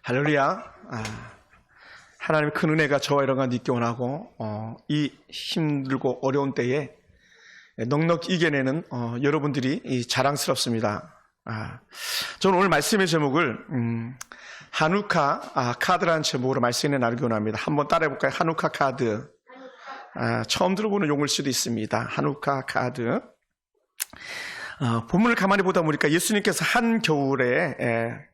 할렐루야. 하나님의 큰 은혜가 저와 여러분과 있기 원하고 이 힘들고 어려운 때에 넉넉히 이겨내는 여러분들이 자랑스럽습니다. 저는 오늘 말씀의 제목을 하누카 카드라는 제목으로 말씀을 나누기 원합니다. 한번 따라해볼까요? 하누카 카드. 처음 들어보는 용어일 수도 있습니다. 하누카 카드. 본문을 가만히 보다 보니까 예수님께서 한 겨울에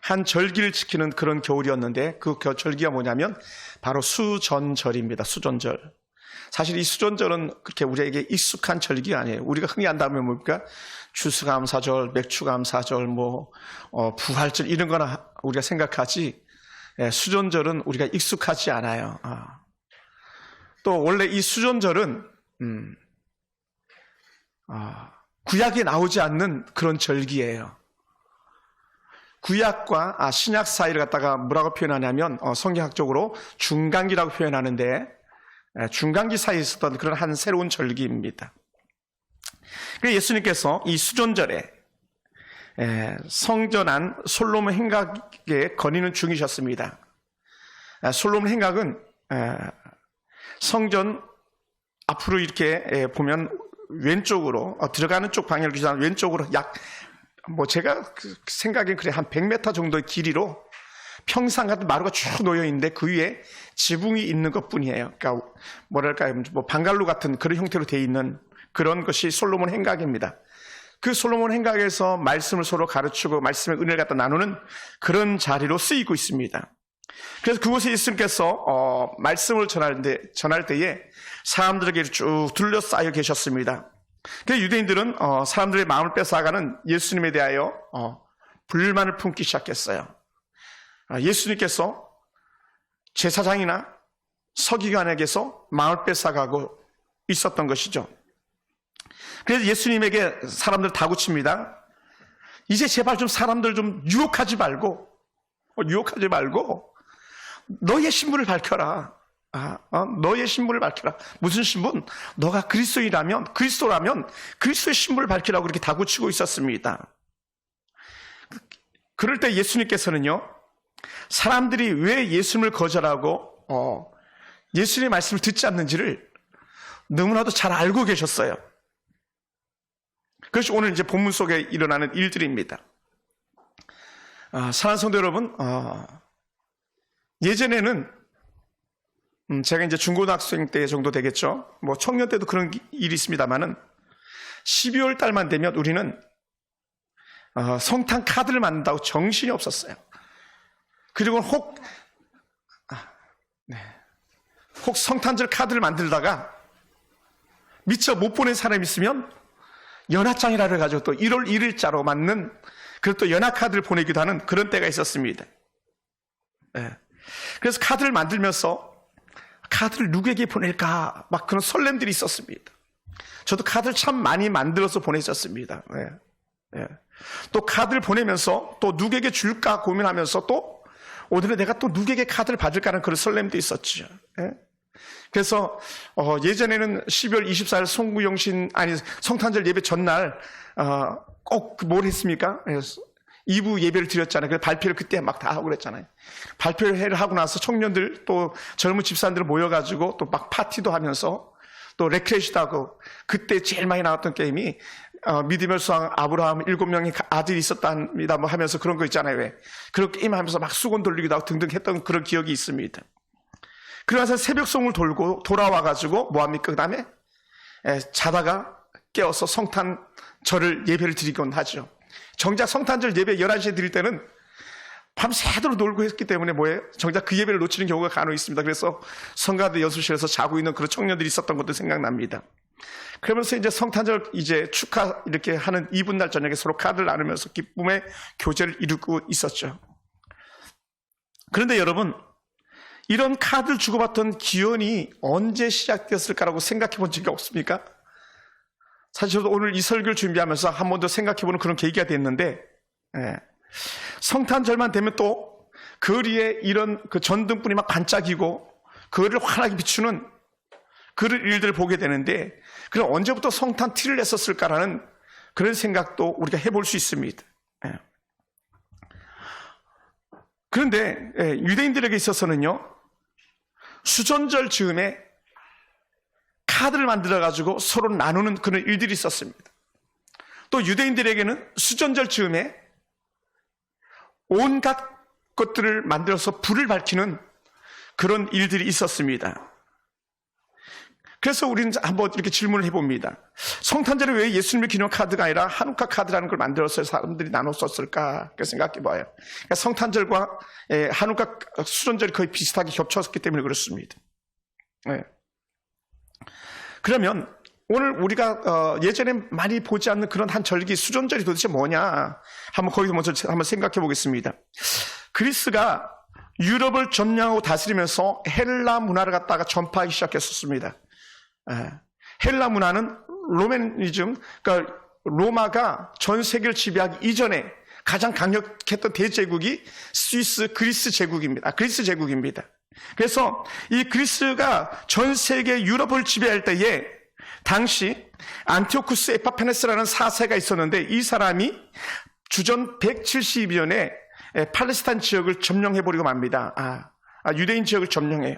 한 절기를 지키는 그런 겨울이었는데 그 절기가 뭐냐면 바로 수전절입니다. 수전절. 사실 이 수전절은 그렇게 우리에게 익숙한 절기가 아니에요. 우리가 흔히 한다면 뭡니까? 추수감사절, 맥추감사절, 부활절 이런 거나 우리가 생각하지 수전절은 우리가 익숙하지 않아요. 또 원래 이 수전절은 구약에 나오지 않는 그런 절기예요. 구약과 신약 사이를 갖다가 뭐라고 표현하냐면 성경학적으로 중간기라고 표현하는데 중간기 사이에 있었던 그런 한 새로운 절기입니다. 그래서 예수님께서 이 수전절에 성전 안 솔로몬 행각에 거니는 중이셨습니다. 솔로몬 행각은 성전 앞으로 이렇게 보면 왼쪽으로 들어가는 쪽 방향을 기준하면 왼쪽으로 제가 생각엔 그래 한 100m 정도의 길이로 평상 같은 마루가 쭉 놓여 있는데 그 위에 지붕이 있는 것뿐이에요. 그러니까 뭐랄까요, 방갈로 같은 그런 형태로 되어 있는 그런 것이 솔로몬 행각입니다. 그 솔로몬 행각에서 말씀을 서로 가르치고 말씀의 은혜를 갖다 나누는 그런 자리로 쓰이고 있습니다. 그래서 그곳에 예수님께서 말씀을 전할 때에 사람들에게 쭉 둘러싸여 계셨습니다. 그래서 유대인들은 사람들의 마음을 뺏어가는 예수님에 대하여 불만을 품기 시작했어요. 예수님께서 제사장이나 서기관에게서 마음을 뺏어가고 있었던 것이죠. 그래서 예수님에게 사람들 다구칩니다. 이제 제발 좀 사람들 좀 유혹하지 말고 너의 신분을 밝혀라. 너의 신분을 밝혀라. 무슨 신분? 너가 그리스도라면 그리스도의 신분을 밝히라고 그렇게 다구치고 있었습니다. 그럴 때 예수님께서는요, 사람들이 왜 예수님을 거절하고 예수님의 말씀을 듣지 않는지를 너무나도 잘 알고 계셨어요. 그것이 오늘 이제 본문 속에 일어나는 일들입니다. 사랑하는 성도 여러분, 예전에는 제가 이제 중고등학생 때 정도 되겠죠. 청년 때도 그런 일이 있습니다만은 12월 달만 되면 우리는 성탄 카드를 만든다고 정신이 없었어요. 그리고 혹 성탄절 카드를 만들다가 미처 못 보낸 사람이 있으면 연하장이라고 해가지고 또 1월 1일자로 맞는 그리고 또 연하카드를 보내기도 하는 그런 때가 있었습니다. 그래서 카드를 만들면서 카드를 누구에게 보낼까 막 그런 설렘들이 있었습니다. 저도 카드를 참 많이 만들어서 보냈었습니다. 또 카드를 보내면서 또 누구에게 줄까 고민하면서 또 오늘은 내가 또 누구에게 카드를 받을까 하는 그런 설렘도 있었죠. 그래서 예전에는 12월 24일 성탄절 예배 전날 꼭 뭘 했습니까? 2부 예배를 드렸잖아요. 그래서 발표를 그때 막 다 하고 그랬잖아요. 발표를 하고 나서 청년들 또 젊은 집사님들 모여가지고 또 막 파티도 하면서 또 레크레이션도 하고 그때 제일 많이 나왔던 게임이 믿음의 수왕 아브라함 7명의 아들이 있었답니다 하면서 그런 거 있잖아요. 왜? 그런 게임 하면서 막 수건 돌리기도 하고 등등 했던 그런 기억이 있습니다. 그러면서 새벽송을 돌고 돌아와가지고 뭐합니까? 그 다음에 자다가 깨어서 성탄절을 예배를 드리곤 하죠. 정작 성탄절 예배 11시에 드릴 때는 밤새도록 놀고 했기 때문에 정작 그 예배를 놓치는 경우가 간혹 있습니다. 그래서 성가대 여수실에서 자고 있는 그런 청년들이 있었던 것도 생각납니다. 그러면서 이제 성탄절 축하 이렇게 하는 이브날 저녁에 서로 카드를 나누면서 기쁨의 교제를 이루고 있었죠. 그런데 여러분, 이런 카드를 주고받던 기원이 언제 시작되었을까라고 생각해 본 적이 없습니까? 사실 저도 오늘 이 설교를 준비하면서 한 번 더 생각해보는 그런 계기가 됐는데, 성탄절만 되면 또 거리에 이런 그 전등불이 막 반짝이고 거리를 환하게 비추는 그런 일들을 보게 되는데, 그럼 언제부터 성탄 티를 냈었을까라는 그런 생각도 우리가 해볼 수 있습니다. 그런데 유대인들에게 있어서는요, 수전절 즈음에 카드를 만들어가지고 서로 나누는 그런 일들이 있었습니다. 또 유대인들에게는 수전절 즈음에 온갖 것들을 만들어서 불을 밝히는 그런 일들이 있었습니다. 그래서 우리는 한번 이렇게 질문을 해봅니다. 성탄절에 왜 예수님을 기념 카드가 아니라 한우카 카드라는 걸 만들어서 사람들이 나눴었을까? 그렇게 생각해봐요. 그러니까 성탄절과 한우카 수전절이 거의 비슷하게 겹쳤기 때문에 그렇습니다. 네. 그러면 오늘 우리가 예전에 많이 보지 않는 그런 한 절기 수전절이 도대체 뭐냐? 한번 거기서 먼저 한번 생각해 보겠습니다. 그리스가 유럽을 점령하고 다스리면서 헬라 문화를 갖다가 전파하기 시작했었습니다. 헬라 문화는 로맨이즘, 그러니까 로마가 전 세계를 지배하기 이전에 가장 강력했던 대제국이 스위스 그리스 제국입니다. 그리스 제국입니다. 그래서 이 그리스가 전 세계 유럽을 지배할 때에 당시 안티오쿠스 에파페네스라는 4세가 있었는데 이 사람이 주전 172년에 팔레스타인 지역을 점령해버리고 맙니다. 유대인 지역을 점령해요.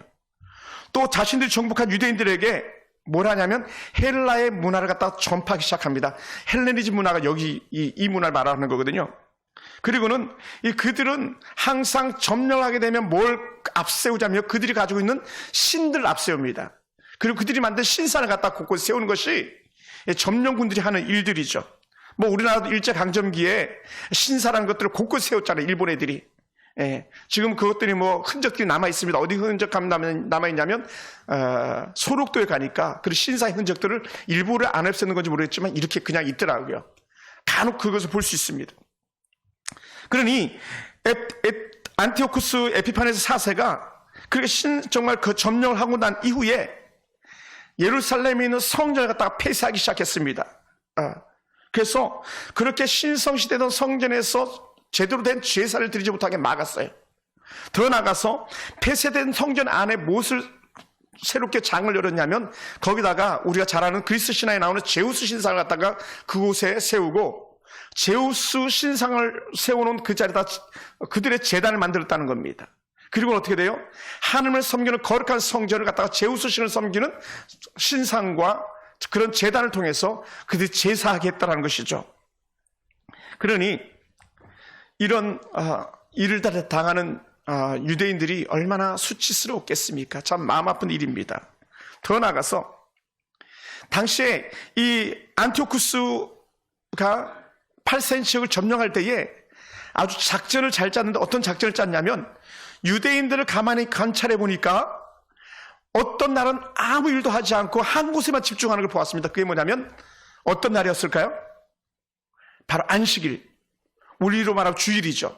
또 자신들이 정복한 유대인들에게 뭘 하냐면 헬라의 문화를 갖다가 전파하기 시작합니다. 헬레니즘 문화가 여기 이 문화를 말하는 거거든요. 그리고는 그들은 항상 점령하게 되면 뭘 앞세우자면 그들이 가지고 있는 신들을 앞세웁니다. 그리고 그들이 만든 신산을 갖다 곳곳에 세우는 것이 점령군들이 하는 일들이죠. 뭐 우리나라도 일제강점기에 신사라는 것들을 곳곳에 세웠잖아요. 일본 애들이. 지금 그것들이 뭐 흔적들이 남아있습니다. 어디 흔적감 남아있냐면 소록도에 가니까 그 신사의 흔적들을 일부를 안 없애는 건지 모르겠지만 이렇게 그냥 있더라고요. 간혹 그것을 볼 수 있습니다. 그러니 안티오쿠스 에피파네스 4세가 그렇게 정말 그 점령을 하고 난 이후에 예루살렘에 있는 성전을 갖다가 폐쇄하기 시작했습니다. 그래서 그렇게 신성시되던 성전에서 제대로 된 제사를 드리지 못하게 막았어요. 더 나아가서 폐쇄된 성전 안에 무엇을 새롭게 장을 열었냐면 거기다가 우리가 잘 아는 그리스 신화에 나오는 제우스 신상을 갖다가 그곳에 세우고 제우스 신상을 세워놓은 그 자리에다 그들의 제단을 만들었다는 겁니다. 그리고 어떻게 돼요? 하나님을 섬기는 거룩한 성전을 갖다가 제우스 신을 섬기는 신상과 그런 제단을 통해서 그들이 제사하게 했다는 것이죠. 그러니 이런 일을 당하는 유대인들이 얼마나 수치스러웠겠습니까? 참 마음 아픈 일입니다. 더 나아가서 당시에 이 안티오쿠스가 팔레스타인 지역을 점령할 때에 아주 작전을 잘 짰는데 어떤 작전을 짰냐면 유대인들을 가만히 관찰해 보니까 어떤 날은 아무 일도 하지 않고 한 곳에만 집중하는 걸 보았습니다. 그게 뭐냐면 어떤 날이었을까요? 바로 안식일. 우리로 말하면 주일이죠.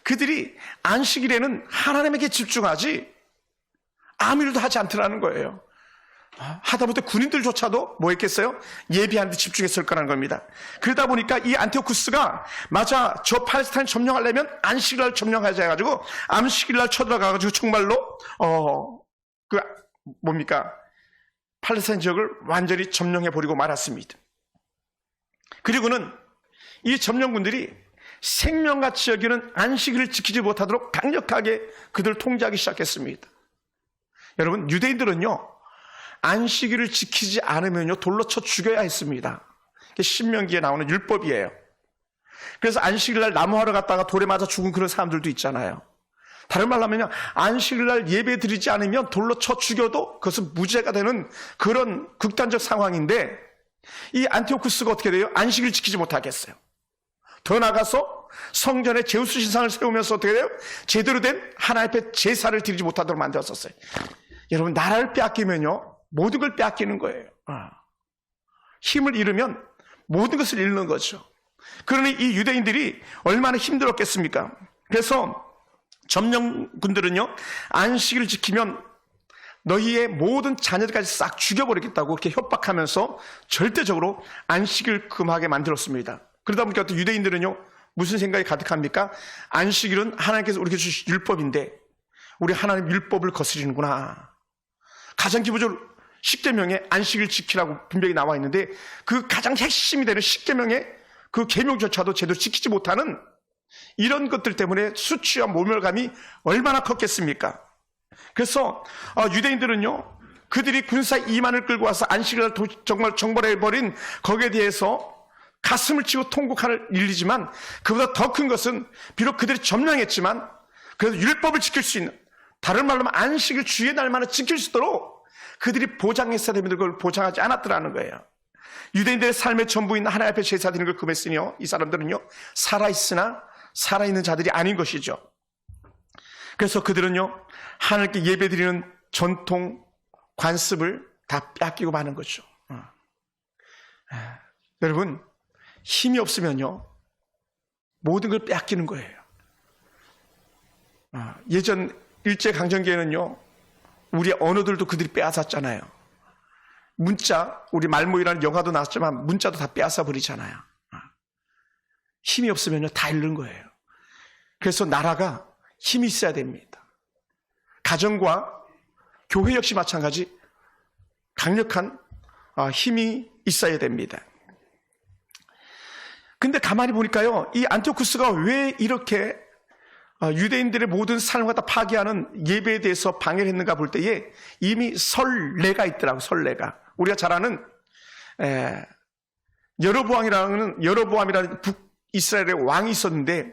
그들이 안식일에는 하나님에게 집중하지 아무 일도 하지 않더라는 거예요. 하다못해 군인들조차도 뭐 했겠어요? 예비하는 데 집중했을 거라는 겁니다. 그러다 보니까 이 안티오쿠스가 맞아 저 팔레스타인 점령하려면 안식일날 점령하자 해가지고 안식일날 쳐들어가가지고 정말로 팔레스타인 지역을 완전히 점령해버리고 말았습니다. 그리고는 이 점령군들이 생명같이 여기는 안식일을 지키지 못하도록 강력하게 그들을 통제하기 시작했습니다. 여러분, 유대인들은요 안식일을 지키지 않으면요 돌로 쳐 죽여야 했습니다. 이게 신명기에 나오는 율법이에요. 그래서 안식일날 나무하러 갔다가 돌에 맞아 죽은 그런 사람들도 있잖아요. 다른 말로 하면요 안식일날 예배 드리지 않으면 돌로 쳐 죽여도 그것은 무죄가 되는 그런 극단적 상황인데 이 안티오쿠스가 어떻게 돼요? 안식일 지키지 못하겠어요. 더 나아가서 성전에 제우스 신상을 세우면서 어떻게 돼요? 제대로 된 하나님 앞에 제사를 드리지 못하도록 만들었었어요. 여러분, 나라를 빼앗기면요 모든 걸 빼앗기는 거예요. 힘을 잃으면 모든 것을 잃는 거죠. 그러니 이 유대인들이 얼마나 힘들었겠습니까? 그래서 점령군들은요 안식일을 지키면 너희의 모든 자녀들까지 싹 죽여버리겠다고 그렇게 협박하면서 절대적으로 안식일 금하게 만들었습니다. 그러다 보니까 또 유대인들은요 무슨 생각이 가득합니까? 안식일은 하나님께서 우리에게 주신 율법인데 우리 하나님 율법을 거스리는구나. 가장 기본적으로 10계명에 안식일 지키라고 분명히 나와 있는데 그 가장 핵심이 되는 10계명의 그 계명조차도 제대로 지키지 못하는 이런 것들 때문에 수치와 모멸감이 얼마나 컸겠습니까? 그래서 유대인들은요, 그들이 군사 2만을 끌고 와서 안식을 정말 정벌해버린 거기에 대해서 가슴을 치고 통곡할 일이지만, 그보다 더 큰 것은 비록 그들이 점령했지만 그래도 율법을 지킬 수 있는, 다른 말로 하면 안식을 주의 날만을 지킬 수 있도록 그들이 보장했어야 되는데 그걸 보장하지 않았더라는 거예요. 유대인들의 삶의 전부인 하나님 앞에 제사드리는 걸 금했으니요, 이 사람들은요 살아있으나 살아있는 자들이 아닌 것이죠. 그래서 그들은요 하나님께 예배드리는 전통 관습을 다 뺏기고 마는 거죠. 여러분, 힘이 없으면요 모든 걸 빼앗기는 거예요. 예전 일제강점기에는요 우리의 언어들도 그들이 빼앗았잖아요. 문자, 우리 말모이라는 영화도 나왔지만 문자도 다 빼앗아 버리잖아요. 힘이 없으면요 다 잃는 거예요. 그래서 나라가 힘이 있어야 됩니다. 가정과 교회 역시 마찬가지 강력한 힘이 있어야 됩니다. 근데 가만히 보니까요, 이 안티오쿠스가 왜 이렇게 유대인들의 모든 삶을 갖다 파괴하는 예배에 대해서 방해를 했는가 볼 때에 이미 설레가 있더라고요. 설레가. 우리가 잘 아는 여로보암이라는 북이스라엘의 왕이 있었는데,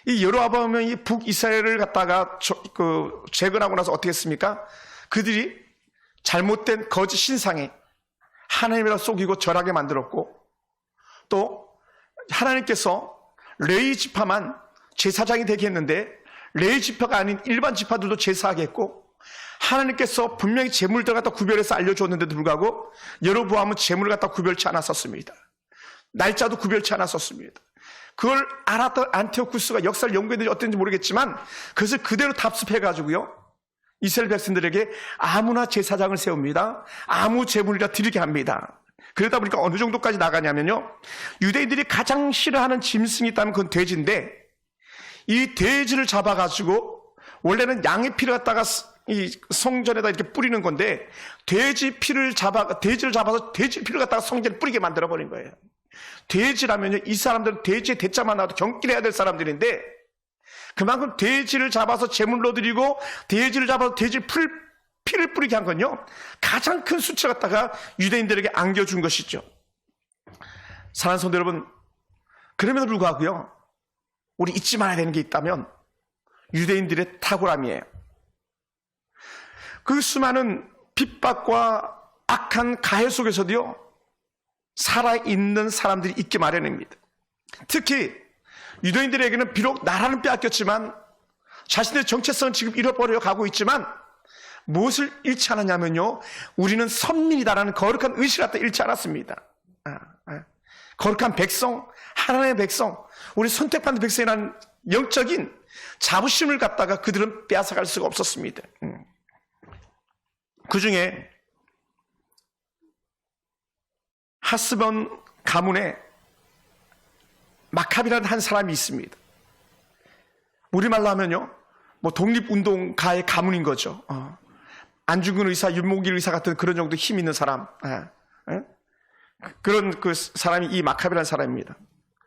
이 여로보암이 북이스라엘을 갖다가 재건하고 나서 어떻게 했습니까? 그들이 잘못된 거짓 신상에 하나님이라 속이고 절하게 만들었고, 또 하나님께서 레위 지파만 제사장이 되게 했는데 레위 지파가 아닌 일반 지파들도 제사하게 했고, 하나님께서 분명히 제물들 갖다 구별해서 알려줬는데도 불구하고 여로보암은 제물을 갖다 구별치 않았었습니다. 날짜도 구별치 않았었습니다. 그걸 알았던 안티오쿠스가 역사를 연구했는지 어땠는지 모르겠지만 그것을 그대로 답습해가지고요 이스라엘 백성들에게 아무나 제사장을 세웁니다. 아무 제물이라 드리게 합니다. 그러다 보니까 어느 정도까지 나가냐면요, 유대인들이 가장 싫어하는 짐승이 있다면 그건 돼지인데, 이 돼지를 잡아가지고 원래는 양의 피를 갖다가 이 성전에다 이렇게 뿌리는 건데, 돼지를 잡아서 돼지 피를 갖다가 성전에 뿌리게 만들어 버린 거예요. 돼지라면요, 이 사람들은 돼지의 대자만 나와도 경길해야 될 사람들인데, 그만큼 돼지를 잡아서 제물로 드리고 돼지를 잡아서 돼지 피를 뿌리게 한 건요 가장 큰 수치를 갖다가 유대인들에게 안겨준 것이죠. 사랑하는 성도 여러분, 그럼에도 불구하고요 우리 잊지 말아야 되는 게 있다면 유대인들의 탁월함이에요. 그 수많은 핍박과 악한 가해 속에서도요 살아있는 사람들이 있기 마련입니다. 특히 유대인들에게는 비록 나라는 빼앗겼지만 자신의 정체성은 지금 잃어버려 가고 있지만 무엇을 잃지 않았냐면요, 우리는 선민이다라는 거룩한 의식을 갖다 잃지 않았습니다. 거룩한 백성, 하나님의 백성, 우리 선택받은 백성이라는 영적인 자부심을 갖다가 그들은 빼앗아갈 수가 없었습니다. 그 중에 하스본 가문에 마카비라는 한 사람이 있습니다. 우리말로 하면요 뭐 독립운동가의 가문인 거죠. 안중근 의사, 윤목일 의사 같은 그런 정도 힘 있는 사람, 그런 그 사람이 이 마카비라는 사람입니다.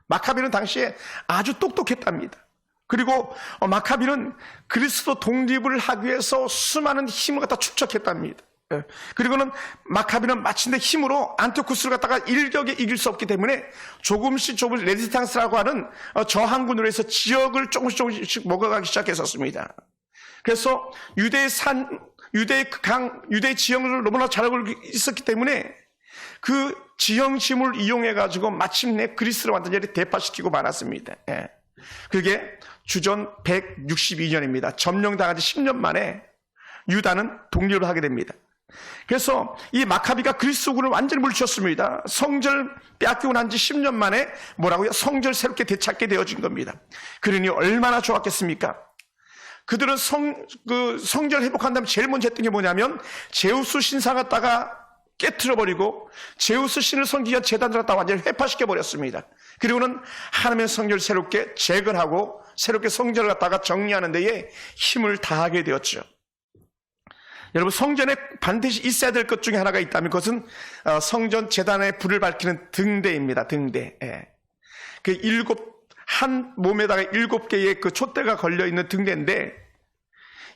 마카비는 당시에 아주 똑똑했답니다. 그리고 마카비는 그리스도 독립을 하기 위해서 수많은 힘을 갖다 축적했답니다. 그리고는 마카비는 마침내 힘으로 안티오쿠스를 갖다가 일격에 이길 수 없기 때문에 조금씩 레지스탕스라고 하는 저항군으로 해서 지역을 조금씩 먹어가기 시작했었습니다. 그래서 유대의 지형을 너무나 잘 알고 있었기 때문에 그 지형심을 이용해가지고 마침내 그리스를 완전히 대파시키고 말았습니다. 그게 주전 162년입니다. 점령당한 지 10년 만에 유다는 독립을 하게 됩니다. 그래서 이 마카비가 그리스도군을 완전히 물리쳤습니다. 성전을 빼앗기고 난 지 10년 만에 뭐라고요? 성전을 새롭게 되찾게 되어진 겁니다. 그러니 얼마나 좋았겠습니까? 그들은 성전을 회복한 다음에 제일 먼저 했던 게 뭐냐면 제우스 신상 갖다가 깨트려버리고 제우스 신을 섬기기 위한 제단을 갖다가 완전히 회파시켜버렸습니다. 그리고는 하나님의 성전을 새롭게 재건하고 새롭게 성전을 갖다가 정리하는 데에 힘을 다하게 되었죠. 여러분, 성전에 반드시 있어야 될 것 중에 하나가 있다면 그것은 성전 제단에 불을 밝히는 등대입니다. 등대. 그 한 몸에다가 7개의 그 촛대가 걸려있는 등대인데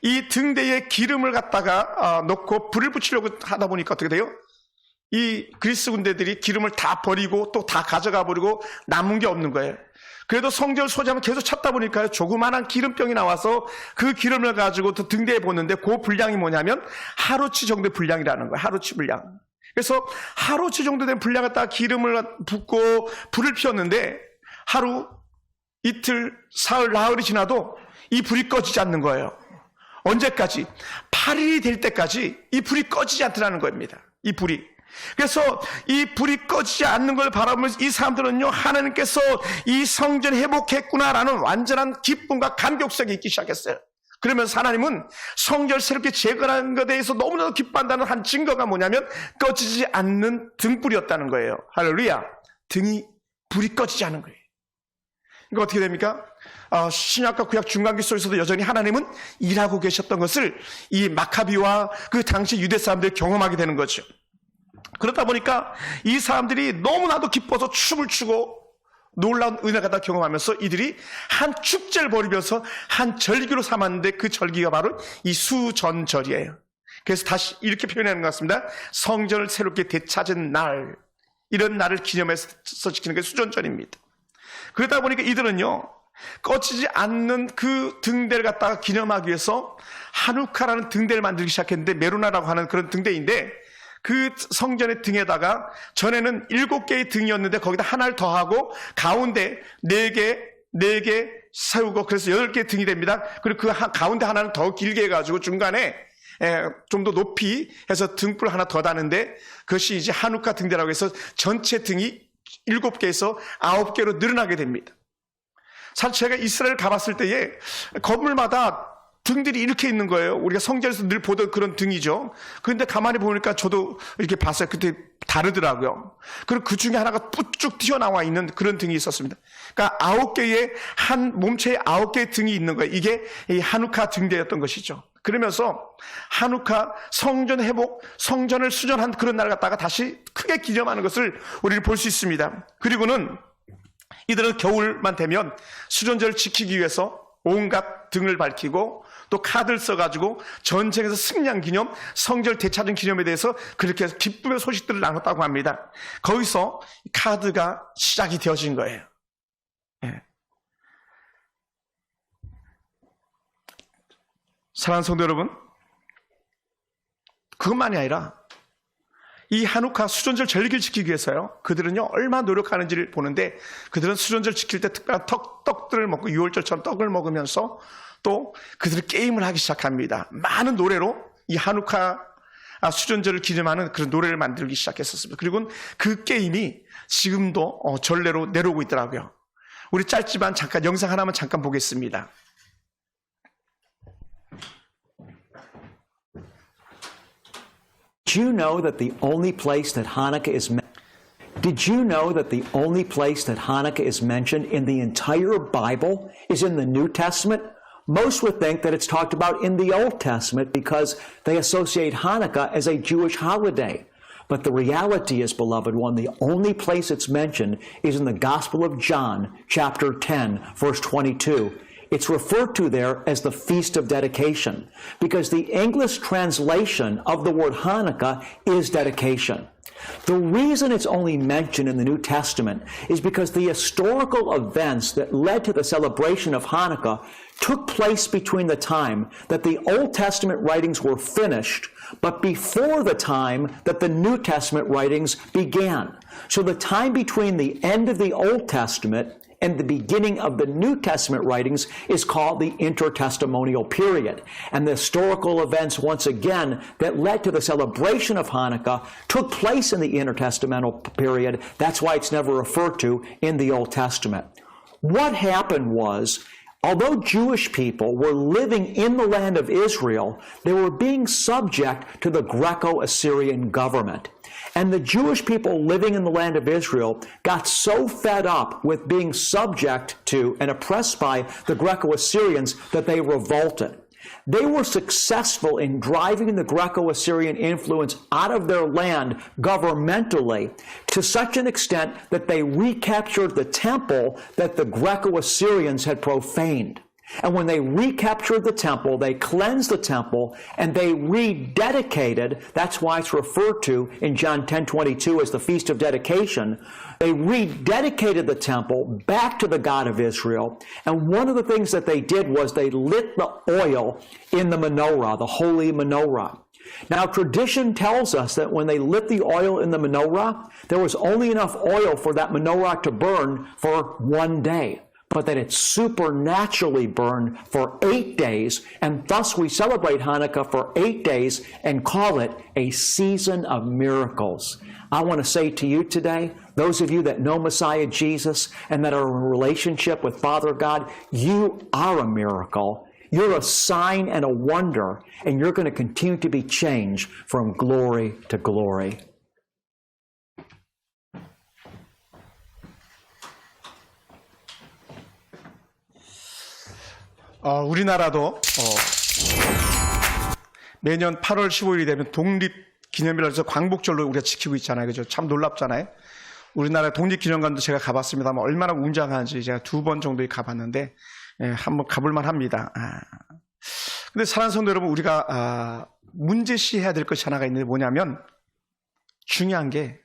이 등대에 기름을 갖다가 넣고 불을 붙이려고 하다 보니까 어떻게 돼요? 이 그리스 군대들이 기름을 다 버리고 또 다 가져가 버리고 남은 게 없는 거예요. 그래도 성전을 소지하면 계속 찾다 보니까요, 조그마한 기름병이 나와서 그 기름을 가지고 또 등대에 붓는데 그 분량이 뭐냐면 하루치 정도의 분량이라는 거예요. 하루치 분량. 그래서 하루치 정도 된 분량을 딱 기름을 붓고 불을 피웠는데 하루, 이틀, 사흘, 나흘이 지나도 이 불이 꺼지지 않는 거예요. 언제까지? 8일이 될 때까지 이 불이 꺼지지 않더라는 겁니다. 이 불이. 그래서 이 불이 꺼지지 않는 걸 바라보면서 이 사람들은요, 하나님께서 이 성전 회복했구나라는 완전한 기쁨과 감격성이 있기 시작했어요. 그러면서 하나님은 성전을 새롭게 재건한 것에 대해서 너무나도 기뻐한다는 한 증거가 뭐냐면 꺼지지 않는 등불이었다는 거예요. 할렐루야. 불이 꺼지지 않은 거예요. 이거 어떻게 됩니까? 신약과 구약 중간기 속에서도 여전히 하나님은 일하고 계셨던 것을 이 마카비와 그 당시 유대 사람들이 경험하게 되는 거죠. 그러다 보니까 이 사람들이 너무나도 기뻐서 춤을 추고 놀라운 은혜가 다 경험하면서 이들이 한 축제를 벌이면서 한 절기로 삼았는데 그 절기가 바로 이 수전절이에요. 그래서 다시 이렇게 표현하는 것 같습니다. 성전을 새롭게 되찾은 날, 이런 날을 기념해서 지키는 게 수전절입니다. 그러다 보니까 이들은요, 꺼지지 않는 그 등대를 갖다가 기념하기 위해서 하누카라는 등대를 만들기 시작했는데, 메루나라고 하는 그런 등대인데, 그 성전의 등에다가 전에는 7개의 등이었는데 거기다 하나를 더하고 가운데 4개 세우고 그래서 8개의 등이 됩니다. 그리고 그 가운데 하나는 더 길게 해가지고 중간에 좀 더 높이 해서 등불 하나 더 다는데 그것이 이제 하누카 등대라고 해서 전체 등이 7개에서 9개로 늘어나게 됩니다. 사실 제가 이스라엘 가봤을 때에 건물마다 등들이 이렇게 있는 거예요. 우리가 성전에서 늘 보던 그런 등이죠. 그런데 가만히 보니까 저도 이렇게 봤어요. 그때 다르더라고요. 그리고 그 중에 하나가 뿌쭉 튀어나와 있는 그런 등이 있었습니다. 그러니까 9개의 한 몸체에 9개의 등이 있는 거예요. 이게 이 하누카 등대였던 것이죠. 그러면서 하누카 성전 회복, 성전을 수전한 그런 날 갖다가 다시 크게 기념하는 것을 우리는 볼 수 있습니다. 그리고는 이들은 겨울만 되면 수전절을 지키기 위해서 온갖 등을 밝히고 또 카드를 써가지고 전쟁에서 승리한 기념, 성전을 되찾은 기념에 대해서 그렇게 해서 기쁨의 소식들을 나눴다고 합니다. 거기서 카드가 시작이 되어진 거예요. 네. 사랑하는 성도 여러분, 그것만이 아니라 이 하누카 수전절 절기를 지키기 위해서요, 그들은요 얼마나 노력하는지를 보는데, 그들은 수전절 지킬 때 특별한 떡들을 먹고 6월절처럼 떡을 먹으면서 또 그들은 게임을 하기 시작합니다. 많은 노래로 이 하누카 수전절을 기념하는 그런 노래를 만들기 시작했었습니다. 그리고 그 게임이 지금도 전례로 내려오고 있더라고요. 우리 짧지만 잠깐 영상 하나만 잠깐 보겠습니다. Did you know that the only place that Hanukkah is mentioned in the entire Bible is in the New Testament? Most would think that it's talked about in the Old Testament because they associate Hanukkah as a Jewish holiday. But the reality is, beloved one, the only place it's mentioned is in the Gospel of John, chapter 10, verse 22. It's referred to there as the Feast of Dedication because the English translation of the word Hanukkah is dedication. The reason it's only mentioned in the New Testament is because the historical events that led to the celebration of Hanukkah took place between the time that the Old Testament writings were finished, but before the time that the New Testament writings began. So the time between the end of the Old Testament and the beginning of the New Testament writings is called the intertestamental period. And the historical events, once again, that led to the celebration of Hanukkah took place in the intertestamental period. That's why it's never referred to in the Old Testament. What happened was, although Jewish people were living in the land of Israel, they were being subject to the Greco-Assyrian government. And the Jewish people living in the land of Israel got so fed up with being subject to and oppressed by the Greco-Assyrians that they revolted. They were successful in driving the Greco-Assyrian influence out of their land governmentally to such an extent that they recaptured the temple that the Greco-Assyrians had profaned. And when they recaptured the temple, they cleansed the temple and they rededicated, that's why it's referred to in John 10:22 as the Feast of Dedication. They rededicated the temple back to the God of Israel. And one of the things that they did was they lit the oil in the menorah, the holy menorah. Now, tradition tells us that when they lit the oil in the menorah, there was only enough oil for that menorah to burn for 1 day, but that it supernaturally burned for 8 days, and thus we celebrate Hanukkah for 8 days and call it a season of miracles. I want to say to you today, those of you that know Messiah Jesus and that are in a relationship with Father God, you are a miracle. You're a sign and a wonder, and you're going to continue to be changed from glory to glory. 우리나라도 매년 8월 15일이 되면 독립기념일을 해서 광복절로 우리가 지키고 있잖아요. 그죠? 참 놀랍잖아요. 우리나라 독립기념관도 제가 가봤습니다만 얼마나 웅장한지 제가 2번 정도 가봤는데 한번 가볼만 합니다. 근데 사랑하는 성도 여러분, 우리가 문제시해야 될 것이 하나가 있는데 뭐냐면 중요한 게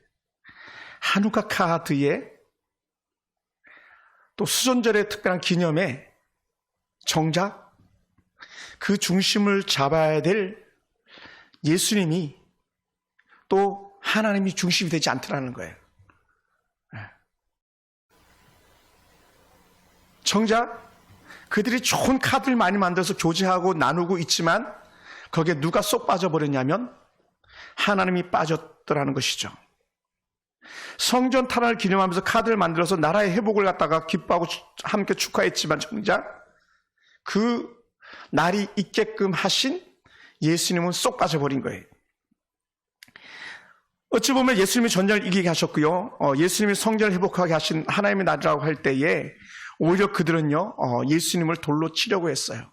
한우카 카드에 또 수전절의 특별한 기념에 정작 그 중심을 잡아야 될 예수님이 또 하나님이 중심이 되지 않더라는 거예요. 정작 그들이 좋은 카드를 많이 만들어서 교제하고 나누고 있지만 거기에 누가 쏙 빠져버렸냐면 하나님이 빠졌더라는 것이죠. 성전 탄환을 기념하면서 카드를 만들어서 나라의 회복을 갖다가 기뻐하고 함께 축하했지만 정작 그 날이 있게끔 하신 예수님은 쏙 빠져버린 거예요. 어찌 보면 예수님이 전쟁을 이기게 하셨고요. 예수님이 성전을 회복하게 하신 하나님의 날이라고 할 때에 오히려 그들은요, 예수님을 돌로 치려고 했어요.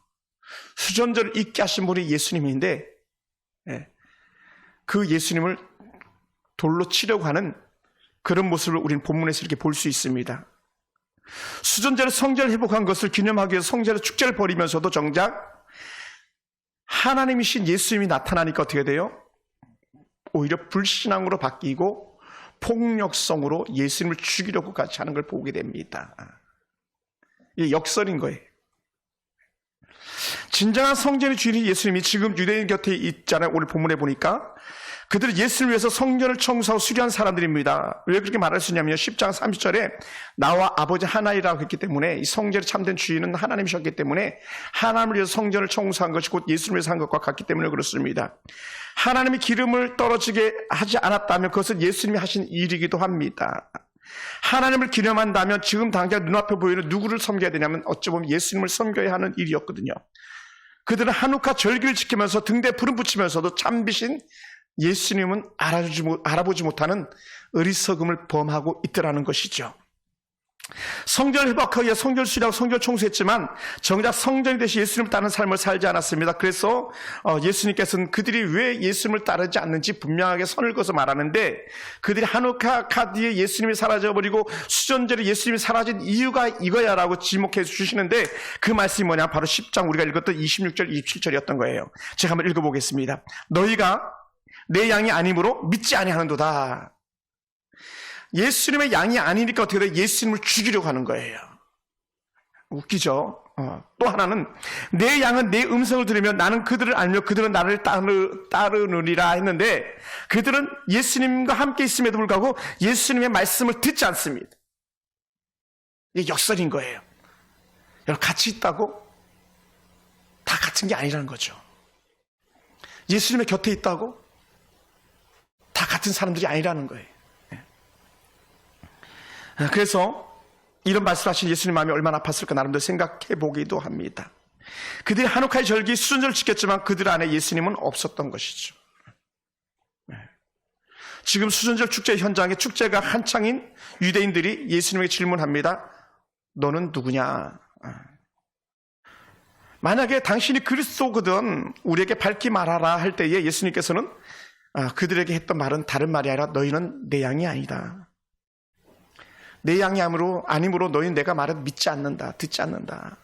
수전절을 잊게 하신 분이 예수님인데, 그 예수님을 돌로 치려고 하는 그런 모습을 우리는 본문에서 이렇게 볼 수 있습니다. 수전절에 성전을 회복한 것을 기념하기 위해서 성전의 축제를 벌이면서도 정작 하나님이신 예수님이 나타나니까 어떻게 돼요? 오히려 불신앙으로 바뀌고 폭력성으로 예수님을 죽이려고 같이 하는 걸 보게 됩니다. 이게 역설인 거예요. 진정한 성전의 주인이 예수님이 지금 유대인 곁에 있잖아요. 오늘 본문에 보니까 그들은 예수를 위해서 성전을 청소하고 수리한 사람들입니다. 왜 그렇게 말할 수 있냐면요, 10장 30절에 나와 아버지 하나이라고 했기 때문에 이 성전의 참된 주인은 하나님이셨기 때문에 하나님을 위해서 성전을 청소한 것이 곧 예수를 위해서 한 것과 같기 때문에 그렇습니다. 하나님이 기름을 떨어지게 하지 않았다면 그것은 예수님이 하신 일이기도 합니다. 하나님을 기념한다면 지금 당장 눈앞에 보이는 누구를 섬겨야 되냐면 어찌 보면 예수님을 섬겨야 하는 일이었거든요. 그들은 한우카 절기를 지키면서 등대에 불을 붙이면서도 참비신 예수님은 알아보지 못하는 어리석음을 범하고 있더라는 것이죠. 성전을 회복하기 위해 성전을 수리하고 성전을 청소했지만 정작 성전이 대신 예수님을 따르는 삶을 살지 않았습니다. 그래서 예수님께서는 그들이 왜 예수님을 따르지 않는지 분명하게 선을 그어서 말하는데 그들이 한우카 카드에 예수님이 사라져버리고 수전절에 예수님이 사라진 이유가 이거야라고 지목해 주시는데 그 말씀이 뭐냐, 바로 10장 우리가 읽었던 26절 27절이었던 거예요. 제가 한번 읽어보겠습니다. 너희가 내 양이 아니므로 믿지 아니하는도다. 예수님의 양이 아니니까 어떻게 돼? 예수님을 죽이려고 하는 거예요. 웃기죠? 또 하나는 내 양은 내 음성을 들으면 나는 그들을 알며 그들은 나를 따르느니라 했는데 그들은 예수님과 함께 있음에도 불구하고 예수님의 말씀을 듣지 않습니다. 이게 역설인 거예요. 여러분, 같이 있다고 다 같은 게 아니라는 거죠. 예수님의 곁에 있다고 다 같은 사람들이 아니라는 거예요. 그래서 이런 말씀을 하신 예수님 마음이 얼마나 아팠을까 나름대로 생각해 보기도 합니다. 그들이 한우카의 절기 수전절을 지켰지만 그들 안에 예수님은 없었던 것이죠. 지금 수전절 축제 현장에 축제가 한창인 유대인들이 예수님에게 질문합니다. 너는 누구냐? 만약에 당신이 그리스도거든 우리에게 밝히 말하라 할 때에 예수님께서는 그들에게 했던 말은 다른 말이 아니라 너희는 내 양이 아니다. 내 양이 아니므로 너희는 내가 말은 믿지 않는다. 듣지 않는다.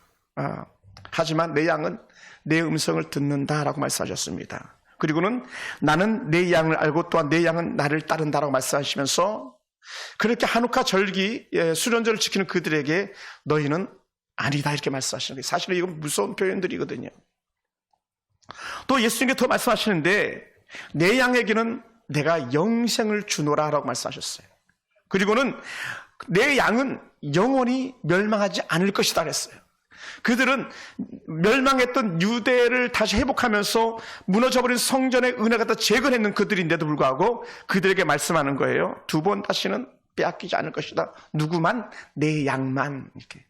하지만 내 양은 내 음성을 듣는다라고 말씀하셨습니다. 그리고는 나는 내 양을 알고 또한 내 양은 나를 따른다라고 말씀하시면서 그렇게 한우카 절기 수련절을 지키는 그들에게 너희는 아니다 이렇게 말씀하시는 거예요. 사실은 이건 무서운 표현들이거든요. 또 예수님께 더 말씀하시는데 내 양에게는 내가 영생을 주노라 라고 말씀하셨어요. 그리고는 내 양은 영원히 멸망하지 않을 것이다 그랬어요. 그들은 멸망했던 유대를 다시 회복하면서 무너져버린 성전의 은혜가 다 재건했는 그들인데도 불구하고 그들에게 말씀하는 거예요. 두 번 다시는 빼앗기지 않을 것이다. 누구만? 내 양만. 이렇게.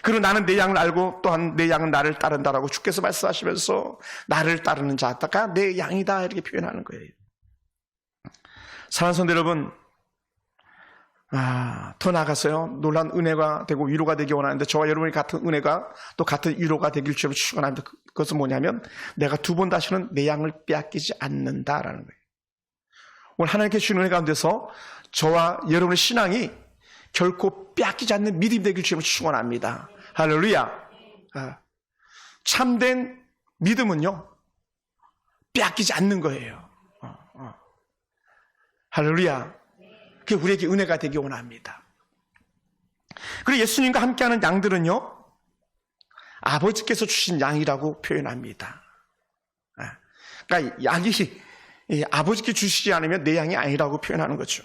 그리고 나는 내 양을 알고 또한 내 양은 나를 따른다라고 주께서 말씀하시면서 나를 따르는 자가 내 양이다 이렇게 표현하는 거예요. 사랑하는 성도 여러분, 더 나아가서요, 놀란 은혜가 되고 위로가 되기 원하는데 저와 여러분이 같은 은혜가 또 같은 위로가 되길 주님을 축원합니다. 그것은 뭐냐면 내가 두 번 다시는 내 양을 빼앗기지 않는다라는 거예요. 오늘 하나님께 주신 은혜 가운데서 저와 여러분의 신앙이 결코 빼앗기지 않는 믿음 되길 주님을 축원합니다. 할렐루야. 참된 믿음은요 빼앗기지 않는 거예요. 할렐루야. 그게 우리에게 은혜가 되기 원합니다. 그리고 예수님과 함께하는 양들은요 아버지께서 주신 양이라고 표현합니다. 그러니까 양이 아버지께 주시지 않으면 내 양이 아니라고 표현하는 거죠.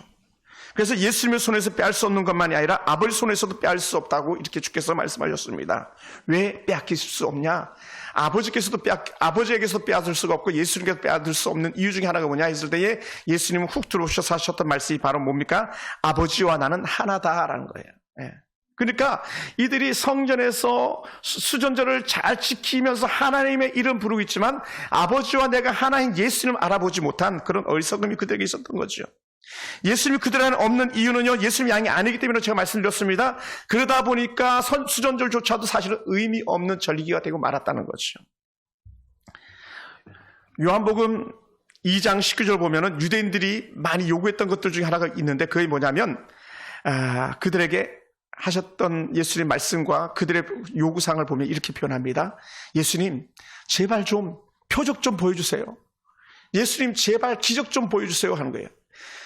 그래서 예수님의 손에서 빼앗을 수 없는 것만이 아니라 아버지 손에서도 빼앗을 수 없다고 이렇게 주께서 말씀하셨습니다. 왜 빼앗기실 수 없냐? 아버지에게서 빼앗을 수가 없고 예수님께서 빼앗을 수 없는 이유 중에 하나가 뭐냐 했을 때에 예수님은 훅 들어오셔서 하셨던 말씀이 바로 뭡니까? 아버지와 나는 하나다라는 거예요. 예. 그러니까 이들이 성전에서 수전절을 잘 지키면서 하나님의 이름 부르고 있지만 아버지와 내가 하나인 예수님을 알아보지 못한 그런 어리석음이 그들에게 있었던 거죠. 예수님이 그들 안에 없는 이유는요 예수님 양이 아니기 때문에 제가 말씀드렸습니다. 그러다 보니까 수전절조차도 사실은 의미 없는 절기가 되고 말았다는 거죠. 요한복음 2장 19절 보면은 유대인들이 많이 요구했던 것들 중에 하나가 있는데 그게 뭐냐면 그들에게 하셨던 예수님 말씀과 그들의 요구사항을 보면 이렇게 표현합니다. 예수님 제발 좀 표적 좀 보여주세요. 예수님 제발 기적 좀 보여주세요 하는 거예요.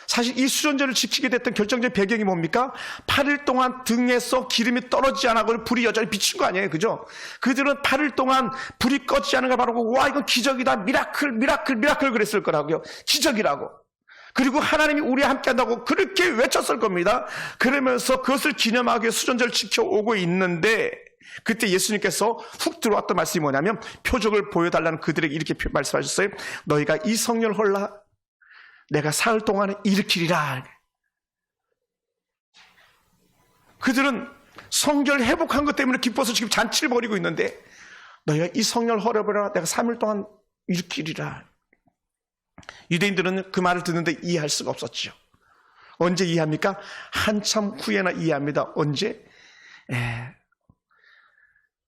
사실 이 수전절을 지키게 됐던 결정적인 배경이 뭡니까? 8일 동안 등에서 기름이 떨어지지 않고 불이 여전히 비친 거 아니에요, 그죠? 그들은 8일 동안 불이 꺼지지 않은 걸 바라고 와 이건 기적이다, 미라클 그랬을 거라고요. 기적이라고. 그리고 하나님이 우리와 함께한다고 그렇게 외쳤을 겁니다. 그러면서 그것을 기념하기 위해 수전절을 지켜오고 있는데 그때 예수님께서 훅 들어왔던 말씀이 뭐냐면 표적을 보여달라는 그들에게 이렇게 말씀하셨어요. 너희가 이 성령을 홀라 내가 사흘 동안에 일으키리라. 그들은 성결 회복한 것 때문에 기뻐서 지금 잔치를 벌이고 있는데 너희가 이 성령을 허려버려 내가 3일 동안 일으키리라. 유대인들은 그 말을 듣는데 이해할 수가 없었죠. 언제 이해합니까? 한참 후에나 이해합니다. 언제?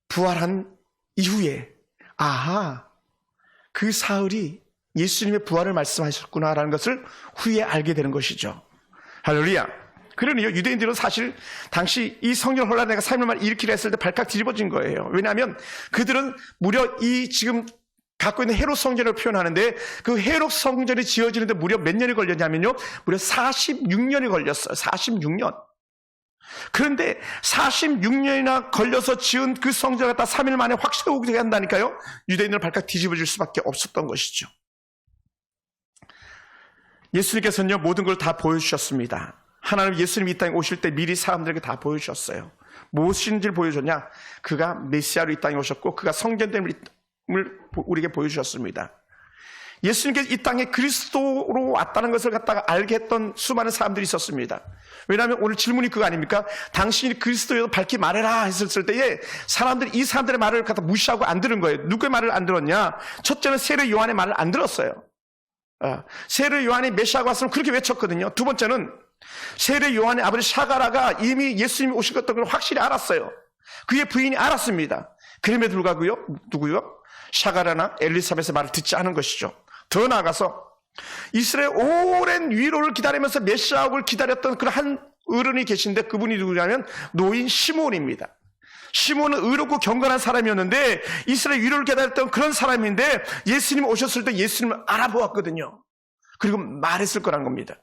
부활한 이후에 아하 그 사흘이 예수님의 부활을 말씀하셨구나라는 것을 후에 알게 되는 것이죠. 할렐루야. 그러니요 유대인들은 사실 당시 이 성전 혼란 내가 3일 만에 일으키려 했을 때 발칵 뒤집어진 거예요. 왜냐하면 그들은 무려 이 지금 갖고 있는 헤롯 성전을 표현하는데 그 헤롯 성전이 지어지는데 무려 몇 년이 걸렸냐면요 무려 46년이 걸렸어요. 46년. 그런데 46년이나 걸려서 지은 그 성전을 갖다 3일 만에 확 세우게 한다니까요. 유대인들은 발칵 뒤집어질 수밖에 없었던 것이죠. 예수님께서는요 모든 걸 다 보여주셨습니다. 하나님 예수님이 이 땅에 오실 때 미리 사람들에게 다 보여주셨어요. 무엇인지를 보여줬냐? 그가 메시아로 이 땅에 오셨고 그가 성전됨을 우리에게 보여주셨습니다. 예수님께서 이 땅에 그리스도로 왔다는 것을 갖다가 알게 했던 수많은 사람들이 있었습니다. 왜냐하면 오늘 질문이 그거 아닙니까? 당신이 그리스도여서 밝히 말해라 했을 때에 사람들이 이 사람들의 말을 갖다 무시하고 안 들은 거예요. 누구의 말을 안 들었냐? 첫째는 세례 요한의 말을 안 들었어요. 세례 요한이 메시아가 왔으면 그렇게 외쳤거든요. 두 번째는 세례 요한의 아버지 샤가라가 이미 예수님이 오실 것을 확실히 알았어요. 그의 부인이 알았습니다. 그럼에도 불구하고요, 누구요? 샤가랴나 엘리사벳의 말을 듣지 않은 것이죠. 더 나아가서 이스라엘 오랜 위로를 기다리면서 메시아를 기다렸던 그런 한 어른이 계신데 그분이 누구냐면 노인 시몬입니다. 시몬은 의롭고 경건한 사람이었는데 이스라엘 위로를 기다렸던 그런 사람인데 예수님 오셨을 때 예수님을 알아보았거든요. 그리고 말했을 거란 겁니다.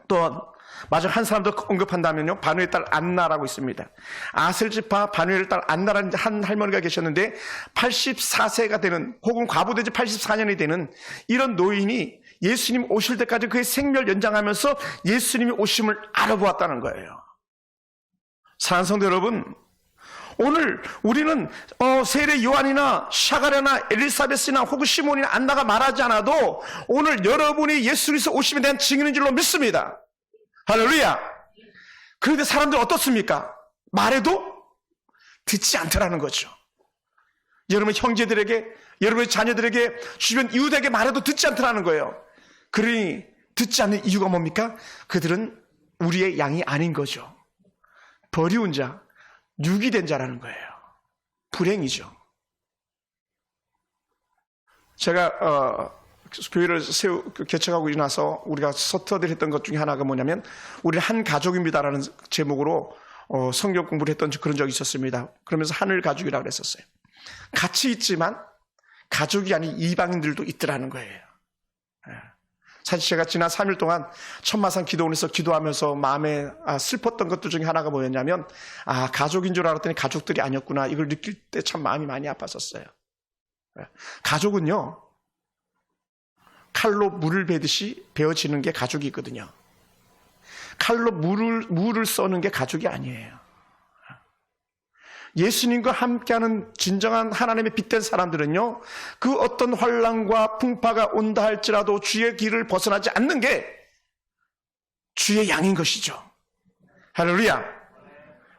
또 마지막 한 사람 더 언급한다면요, 바누의 딸 안나라고 있습니다. 아셀지파 바누의 딸 안나라는 한 할머니가 계셨는데 84세가 되는 혹은 과부되지 84년이 되는 이런 노인이 예수님 오실 때까지 그의 생명을 연장하면서 예수님이 오심을 알아보았다는 거예요. 사랑하는 성도 여러분, 오늘 우리는 세례 요한이나 샤가랴나 엘리사벳이나 혹은 시몬이나 안나가 말하지 않아도 오늘 여러분이 예수 그리스도 오심에 대한 증인인 줄로 믿습니다. 할렐루야. 그런데 사람들은 어떻습니까? 말해도 듣지 않더라는 거죠. 여러분의 형제들에게, 여러분의 자녀들에게, 주변 이웃에게 말해도 듣지 않더라는 거예요. 그러니 듣지 않는 이유가 뭡니까? 그들은 우리의 양이 아닌 거죠. 버리운 자, 유기된 자라는 거예요. 불행이죠. 제가 교회를 개척하고 나서 우리가 서터들 했던 것 중에 하나가 뭐냐면 우리는 한 가족입니다라는 제목으로 성경 공부를 했던 그런 적이 있었습니다. 그러면서 하늘 가족이라고 했었어요. 같이 있지만 가족이 아닌 이방인들도 있더라는 거예요. 사실 제가 지난 3일 동안 천마산 기도원에서 기도하면서 마음에 슬펐던 것들 중에 하나가 뭐였냐면 가족인 줄 알았더니 가족들이 아니었구나, 이걸 느낄 때 참 마음이 많이 아팠었어요. 가족은요, 칼로 물을 베듯이 베어지는 게 가족이거든요. 칼로 물을 써는 게 가족이 아니에요. 예수님과 함께하는 진정한 하나님의 빛된 사람들은요, 그 어떤 환난과 풍파가 온다 할지라도 주의 길을 벗어나지 않는 게 주의 양인 것이죠. 할렐루야.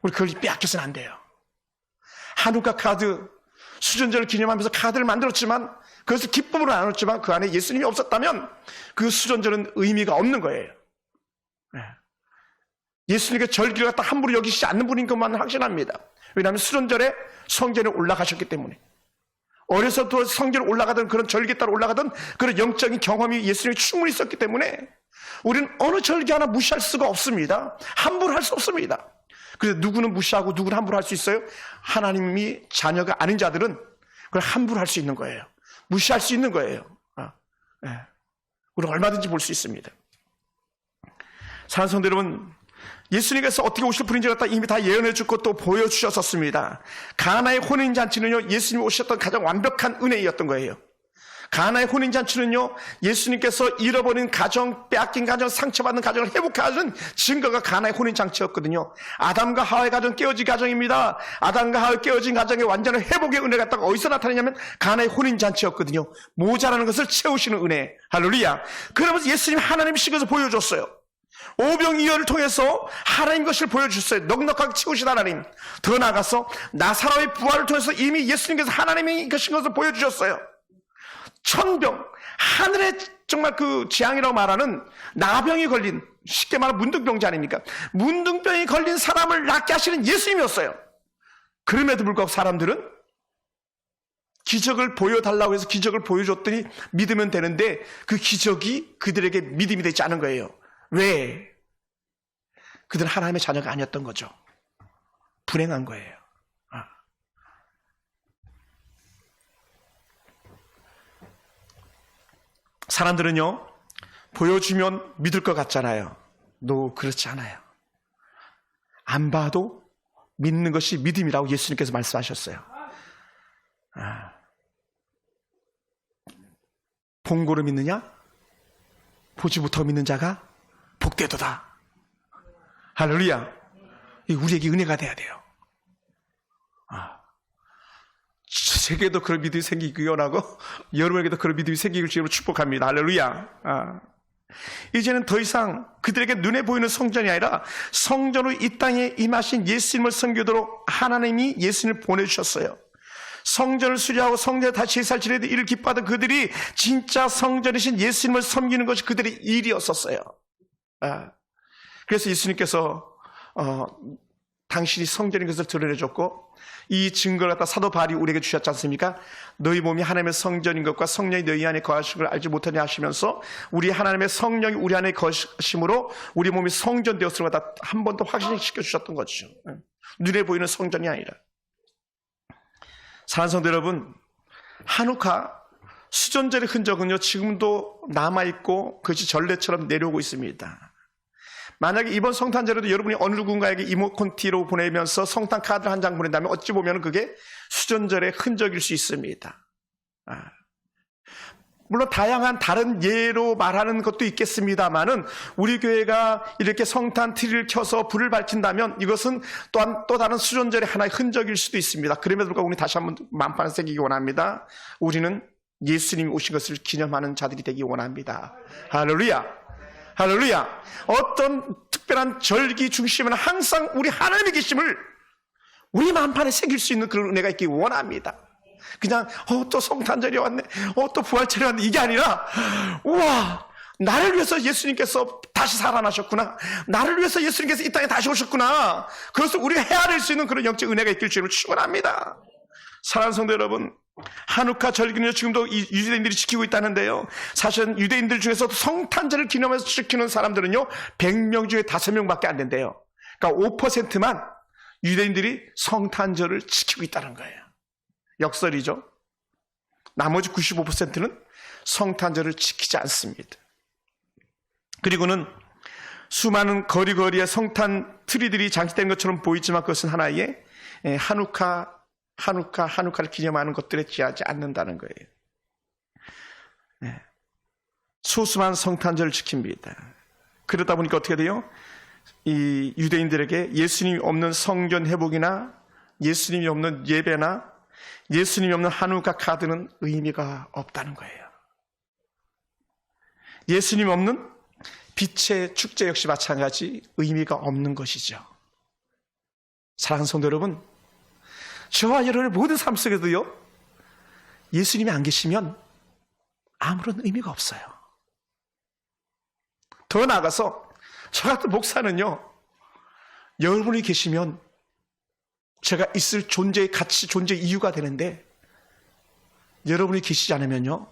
우리 그걸 빼앗겨서는 안 돼요. 한우카 카드, 수전제를 기념하면서 카드를 만들었지만 그것을 기쁨으로 나눴지만 그 안에 예수님이 없었다면 그 수전제는 의미가 없는 거예요. 예수님께 절기를 갖다 함부로 여기시지 않는 분인 것만 확신합니다. 왜냐하면 수전절에 성전에 올라가셨기 때문에, 어려서부터 성전에 올라가던 그런 절기에 따라 올라가던 그런 영적인 경험이 예수님이 충분히 있었기 때문에 우리는 어느 절기 하나 무시할 수가 없습니다. 함부로 할 수 없습니다. 그래서 누구는 무시하고 누구는 함부로 할 수 있어요? 하나님이 자녀가 아닌 자들은 그걸 함부로 할 수 있는 거예요. 무시할 수 있는 거예요. 우리는 얼마든지 볼 수 있습니다. 사랑하는 성도 여러분, 예수님께서 어떻게 오실 분인지를 갖다 이미 다 예언해 주고 또 보여주셨었습니다. 가나의 혼인잔치는요, 예수님이 오셨던 가장 완벽한 은혜였던 거예요. 가나의 혼인잔치는요, 예수님께서 잃어버린 가정, 빼앗긴 가정, 상처받는 가정을 회복하는 증거가 가나의 혼인잔치였거든요. 아담과 하와의 가정, 깨어진 가정입니다. 아담과 하와의 깨어진 가정의 완전한 회복의 은혜가 딱 어디서 나타나냐면 가나의 혼인잔치였거든요. 모자라는 것을 채우시는 은혜. 할렐루야. 그러면서 예수님 하나님이신 것을 보여줬어요. 오병이어를 통해서 하나님 것을 보여주셨어요. 넉넉하게 채우신 하나님. 더 나아가서 나사로의 부활을 통해서 이미 예수님께서 하나님이 것인 것을 보여주셨어요. 천병, 하늘의 정말 그 재앙이라고 말하는 나병이 걸린, 쉽게 말하면 문둥병자 아닙니까? 문둥병이 걸린 사람을 낫게 하시는 예수님이었어요. 그럼에도 불구하고 사람들은 기적을 보여달라고 해서 기적을 보여줬더니 믿으면 되는데 그 기적이 그들에게 믿음이 되지 않은 거예요. 왜? 그들은 하나님의 자녀가 아니었던 거죠. 불행한 거예요. 사람들은요, 보여주면 믿을 것 같잖아요. 그렇지 않아요. 안 봐도 믿는 것이 믿음이라고 예수님께서 말씀하셨어요. 본고로 믿느냐? 보지 못하고 믿는 자가 복되도다. 할렐루야. 우리에게 은혜가 돼야 돼요. 제게도 그런 믿음이 생기기 원하고 여러분에게도 그런 믿음이 생기길 주님으로 축복합니다. 할렐루야. 이제는 더 이상 그들에게 눈에 보이는 성전이 아니라 성전으로 이 땅에 임하신 예수님을 섬기도록 하나님이 예수님을 보내주셨어요. 성전을 수리하고 성전에 다시 제사를 지내도 이를 기뻐하던 그들이 진짜 성전이신 예수님을 섬기는 것이 그들의 일이었었어요. 그래서 예수님께서 당신이 성전인 것을 드러내줬고 이 증거를 갖다 사도 바울이 우리에게 주셨지 않습니까? 너희 몸이 하나님의 성전인 것과 성령이 너희 안에 거하신 걸 알지 못하냐 하시면서 우리 하나님의 성령이 우리 안에 거하심으로 우리 몸이 성전 되었을 것다 한 번 더 확신시켜 주셨던 거죠. 눈에 보이는 성전이 아니라. 사랑하는 성도 여러분, 한우카 수전절의 흔적은요 지금도 남아있고 그것이 전례처럼 내려오고 있습니다. 만약에 이번 성탄절에도 여러분이 어느 누군가에게 이모콘티로 보내면서 성탄 카드를 한 장 보낸다면 어찌 보면 그게 수전절의 흔적일 수 있습니다. 물론 다양한 다른 예로 말하는 것도 있겠습니다만은 우리 교회가 이렇게 성탄 트리를 켜서 불을 밝힌다면 이것은 또한 또 다른 수전절의 하나의 흔적일 수도 있습니다. 그럼에도 불구하고 우리 다시 한번 만판을 새기기 원합니다. 우리는 예수님이 오신 것을 기념하는 자들이 되기 원합니다. 할렐루야. 할렐루야. 어떤 특별한 절기 중심에는 항상 우리 하나님의 계심을 우리 만판에 새길 수 있는 그런 은혜가 있기 원합니다. 그냥 또 성탄절이 왔네, 또 부활절이 왔네, 이게 아니라 우와, 나를 위해서 예수님께서 다시 살아나셨구나, 나를 위해서 예수님께서 이 땅에 다시 오셨구나, 그것을 우리가 헤아릴 수 있는 그런 영적 은혜가 있길 주님을 축원합니다. 사랑하는 성도 여러분, 한우카 절기는 지금도 유대인들이 지키고 있다는데요, 사실은 유대인들 중에서도 성탄절을 기념해서 지키는 사람들은요 100명 중에 5명밖에 안 된대요. 그러니까 5%만 유대인들이 성탄절을 지키고 있다는 거예요. 역설이죠. 나머지 95%는 성탄절을 지키지 않습니다. 그리고는 수많은 거리거리에 성탄 트리들이 장식된 것처럼 보이지만 그것은 하나의 한우카를 기념하는 것들에 지하지 않는다는 거예요. 소수만 성탄절을 지킵니다. 그러다 보니까 어떻게 돼요? 이 유대인들에게 예수님이 없는 성전 회복이나 예수님이 없는 예배나 예수님이 없는 한우카 카드는 의미가 없다는 거예요. 예수님 없는 빛의 축제 역시 마찬가지 의미가 없는 것이죠. 사랑하는 성도 여러분, 저와 여러분의 모든 삶 속에도요 예수님이 안 계시면 아무런 의미가 없어요. 더 나아가서 저 같은 목사는요 여러분이 계시면 제가 있을 존재의 가치, 존재의 이유가 되는데 여러분이 계시지 않으면요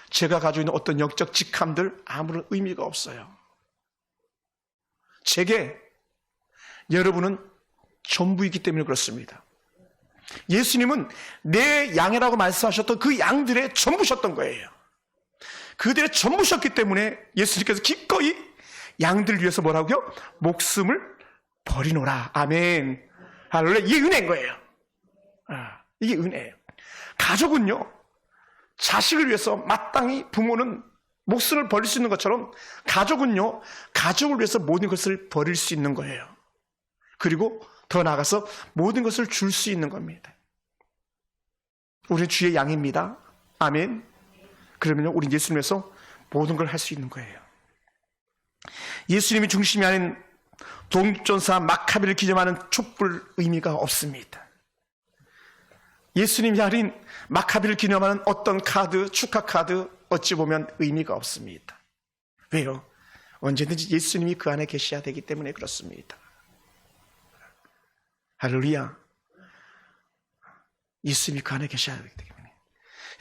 제가 가지고 있는 어떤 영적 직함들 아무런 의미가 없어요. 제게 여러분은 전부이기 때문에 그렇습니다. 예수님은 내 양이라고 말씀하셨던 그 양들의 전부셨던 거예요. 그들의 전부셨기 때문에 예수님께서 기꺼이 양들 위해서 뭐라고요? 목숨을 버리노라. 아멘. 할렐루야. 이게 은혜인 거예요. 이게 은혜예요. 가족은요 자식을 위해서 마땅히 부모는 목숨을 버릴 수 있는 것처럼 가족은요 가족을 위해서 모든 것을 버릴 수 있는 거예요. 그리고 더 나아가서 모든 것을 줄 수 있는 겁니다. 우리는 주의 양입니다. 아멘. 그러면요 우리는 예수님에서 모든 걸 할 수 있는 거예요. 예수님이 중심이 아닌 독립전사 마카비를 기념하는 촛불 의미가 없습니다. 예수님이 아닌 마카비를 기념하는 어떤 카드, 축하 카드 어찌 보면 의미가 없습니다. 왜요? 언제든지 예수님이 그 안에 계셔야 되기 때문에 그렇습니다. 할렐루야. 예수님이 그 안에 계셔야 되기 때문에.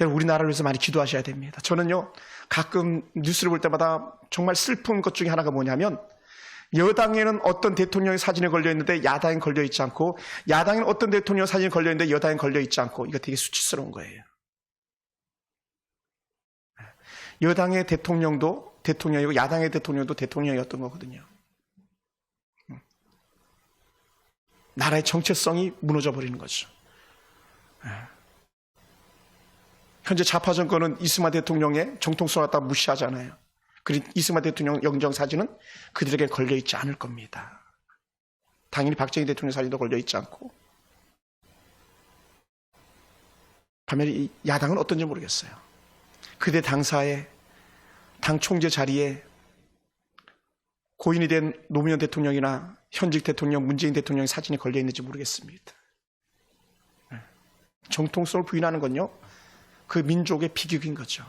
여러분 우리나라를 위해서 많이 기도하셔야 됩니다. 저는요 가끔 뉴스를 볼 때마다 정말 슬픈 것 중에 하나가 뭐냐면 여당에는 어떤 대통령의 사진이 걸려있는데 야당엔 걸려있지 않고 야당에는 어떤 대통령 사진이 걸려있는데 여당엔 걸려있지 않고 이거 되게 수치스러운 거예요. 여당의 대통령도 대통령이고 야당의 대통령도 대통령이었던 거거든요. 나라의 정체성이 무너져 버리는 거죠. 현재 좌파 정권은 이승만 대통령의 정통성을 갖다 무시하잖아요. 그리고 이승만 대통령 영정사진은 그들에게 걸려있지 않을 겁니다. 당연히 박정희 대통령 사진도 걸려있지 않고. 반면에 이 야당은 어떤지 모르겠어요. 그대 당사에 당 총재 자리에 고인이 된 노무현 대통령이나 현직 대통령 문재인 대통령의 사진이 걸려있는지 모르겠습니다. 정통성을 부인하는 건요 그 민족의 비극인 거죠.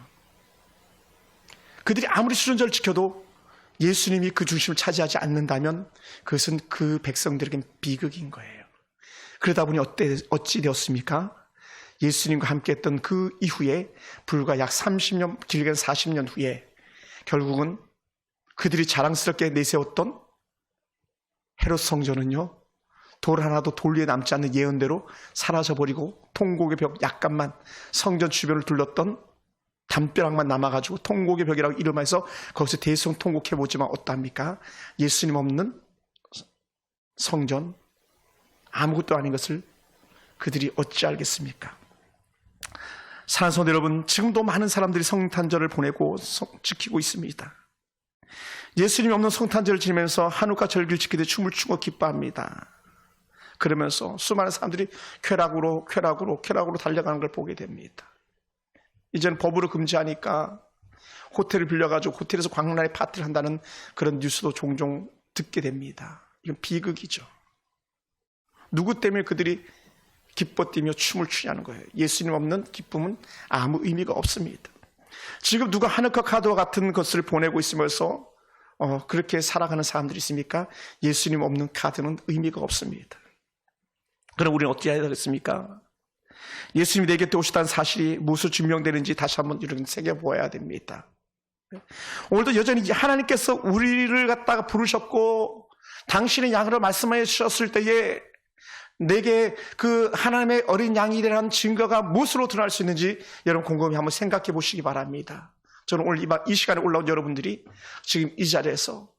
그들이 아무리 수전절을 지켜도 예수님이 그 중심을 차지하지 않는다면 그것은 그 백성들에겐 비극인 거예요. 그러다 보니 어찌 되었습니까? 예수님과 함께 했던 그 이후에 불과 약 30년, 길게는 40년 후에 결국은 그들이 자랑스럽게 내세웠던 헤롯 성전은요, 돌 하나도 돌 위에 남지 않는 예언대로 사라져버리고 통곡의 벽 약간만 성전 주변을 둘렀던 담벼락만 남아가지고 통곡의 벽이라고 이름해서 거기서 대성 통곡해보지만 어떠합니까? 예수님 없는 성전, 아무것도 아닌 것을 그들이 어찌 알겠습니까? 사랑하는 성도 여러분, 지금도 많은 사람들이 성탄절을 보내고 지키고 있습니다. 예수님이 없는 성탄절을 지내면서 한우카 절기를 지키듯 춤을 추고 기뻐합니다. 그러면서 수많은 사람들이 쾌락으로 달려가는 걸 보게 됩니다. 이제는 법으로 금지하니까 호텔을 빌려가지고 호텔에서 광란의 파티를 한다는 그런 뉴스도 종종 듣게 됩니다. 이건 비극이죠. 누구 때문에 그들이 기뻐 뛰며 춤을 추냐는 거예요. 예수님 없는 기쁨은 아무 의미가 없습니다. 지금 누가 하누카 카드와 같은 것을 보내고 있으면서 그렇게 살아가는 사람들이 있습니까? 예수님 없는 카드는 의미가 없습니다. 그럼 우리는 어떻게 해야 되겠습니까? 예수님이 내 곁에 오시다는 사실이 무엇으로 증명되는지 다시 한번 이렇게 새겨보아야 됩니다. 오늘도 여전히 하나님께서 우리를 갖다가 부르셨고 당신의 양으로 말씀해 주셨을 때에 내게 그 하나님의 어린 양이 되는 증거가 무엇으로 드러날 수 있는지 여러분 곰곰이 한번 생각해 보시기 바랍니다. 저는 오늘 이 시간에 올라온 여러분들이 지금 이 자리에서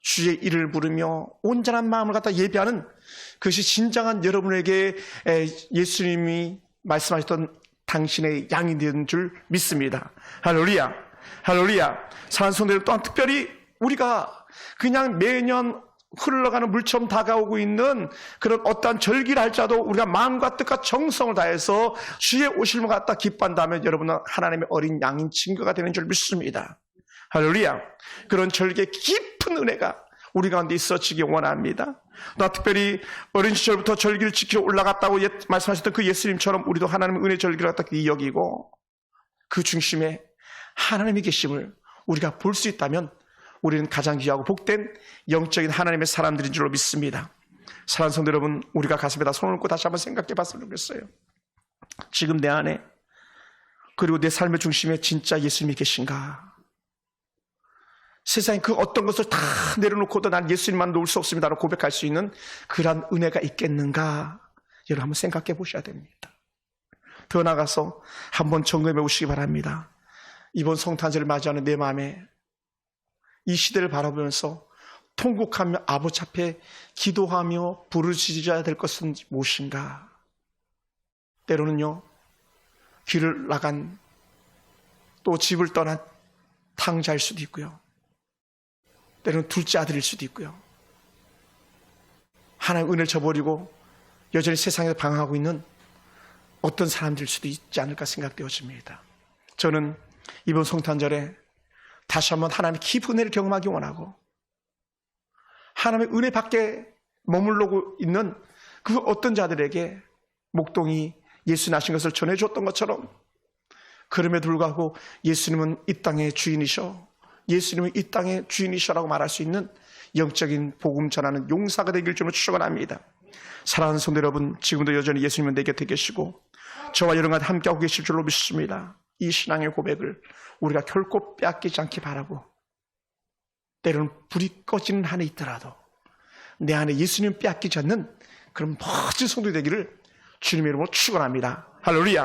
주의 이름을 부르며 온전한 마음을 갖다 예배하는 그것이 진정한 여러분에게 예수님이 말씀하셨던 당신의 양이 되는 줄 믿습니다. 할렐루야, 할렐루야. 사랑하는 성도 여러분, 또한 특별히 우리가 그냥 매년 흘러가는 물처럼 다가오고 있는 그런 어떠한 절기를 할지라도 우리가 마음과 뜻과 정성을 다해서 주의 오심을 갖다 기뻐한다면 여러분은 하나님의 어린 양인 증거가 되는 줄 믿습니다. 할렐루야. 그런 절기의 깊은 은혜가 우리 가운데 있어지기 원합니다. 또 특별히 어린 시절부터 절기를 지키러 올라갔다고 말씀하셨던 그 예수님처럼 우리도 하나님의 은혜 절기를 갖다 여기고 그 중심에 하나님이 계심을 우리가 볼 수 있다면 우리는 가장 귀하고 복된 영적인 하나님의 사람들인 줄로 믿습니다. 사랑하는 성도 여러분, 우리가 가슴에다 손을 얹고 다시 한번 생각해 봤으면 좋겠어요. 지금 내 안에 그리고 내 삶의 중심에 진짜 예수님이 계신가? 세상에 그 어떤 것을 다 내려놓고도 난 예수님만 놓을 수 없습니다라고 고백할 수 있는 그러한 은혜가 있겠는가? 여러분 한번 생각해 보셔야 됩니다. 더 나아가서 한번 점검해 보시기 바랍니다. 이번 성탄절을 맞이하는 내 마음에 이 시대를 바라보면서 통곡하며 아버지 앞에 기도하며 부르짖어야 될 것은 무엇인가? 때로는요, 길을 나간 또 집을 떠난 탕자일 수도 있고요. 때로는 둘째 아들일 수도 있고요. 하나님의 은혜를 저버리고 여전히 세상에서 방황하고 있는 어떤 사람들일 수도 있지 않을까 생각되어집니다. 저는 이번 성탄절에 다시 한번 하나님의 깊은 은혜를 경험하기 원하고 하나님의 은혜 밖에 머물러고 있는 그 어떤 자들에게 목동이 예수 나신 것을 전해주었던 것처럼 그럼에도 불구하고 예수님은 이 땅의 주인이셔, 예수님은 이 땅의 주인이셔라고 말할 수 있는 영적인 복음 전하는 용사가 되길 주로 축원합니다. 사랑하는 성도 여러분, 지금도 여전히 예수님은 내 곁에 계시고 저와 여러분과 함께하고 계실 줄로 믿습니다. 이 신앙의 고백을 우리가 결코 빼앗기지 않기 바라고 때로는 불이 꺼지는 한에 있더라도 내 안에 예수님 빼앗기지 않는 그런 멋진 성도 되기를 주님의 이름으로 축원합니다. 할렐루야.